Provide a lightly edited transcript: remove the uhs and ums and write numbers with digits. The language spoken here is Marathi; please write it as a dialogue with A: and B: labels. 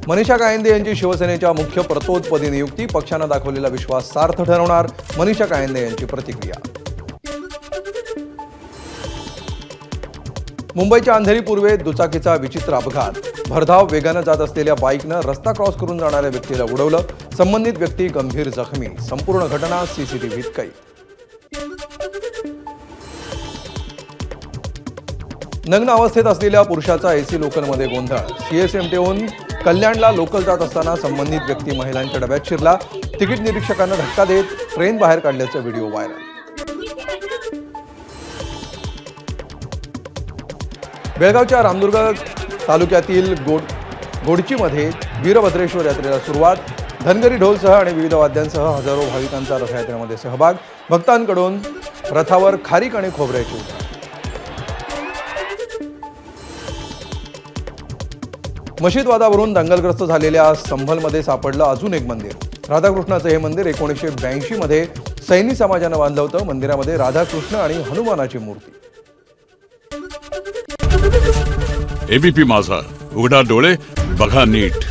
A: मनीषा कायंदे यांची शिवसेनेच्या मुख्य प्रतोदपदी नियुक्ती, पक्षानं दाखवलेला विश्वास सार्थ ठरवणार, मनीषा कायंदे यांची प्रतिक्रिया. मुंबईच्या अंधेरी पूर्वेत दुचाकीचा विचित्र अपघात, भरधाव वेगानं जात असलेल्या बाईकनं रस्ता क्रॉस करून जाणाऱ्या व्यक्तीला उडवलं, संबंधित व्यक्ती गंभीर जखमी, संपूर्ण घटना सीसीटीव्हीत कैद. नग्न अवस्थेत असलेल्या पुरुषाचा एसी लोकलमध्ये गोंधळ, सीएसएमटीहून कल्याणला लोकल जात असताना संबंधित व्यक्ती महिलांच्या डब्यात शिरला, तिकीट निरीक्षकांना धक्का देत ट्रेन बाहेर काढल्याचा व्हिडिओ व्हायरल. बेळगावच्या रामदुर्ग तालुक्यातील गोडचीमध्ये वीरभद्रेश्वर यात्रेला सुरुवात, धनगरी ढोलसह आणि विविध वाद्यांसह हजारो भाविकांचा रथयात्रेमध्ये सहभाग, भक्तांकडून रथावर खारीक आणि खोबऱ्याची उधळण. मशीद वादावरून दंगलग्रस्त झालेल्या संभलमध्ये सापडलं अजून एक मंदिर, राधाकृष्णाचं हे मंदिर 1982 मध्ये सैनी समाजानं बांधलं होतं. मंदिरामध्ये राधाकृष्ण आणि हनुमानाची मूर्ती.
B: एबीपी माझा, उघडा डोळे बघा नीट.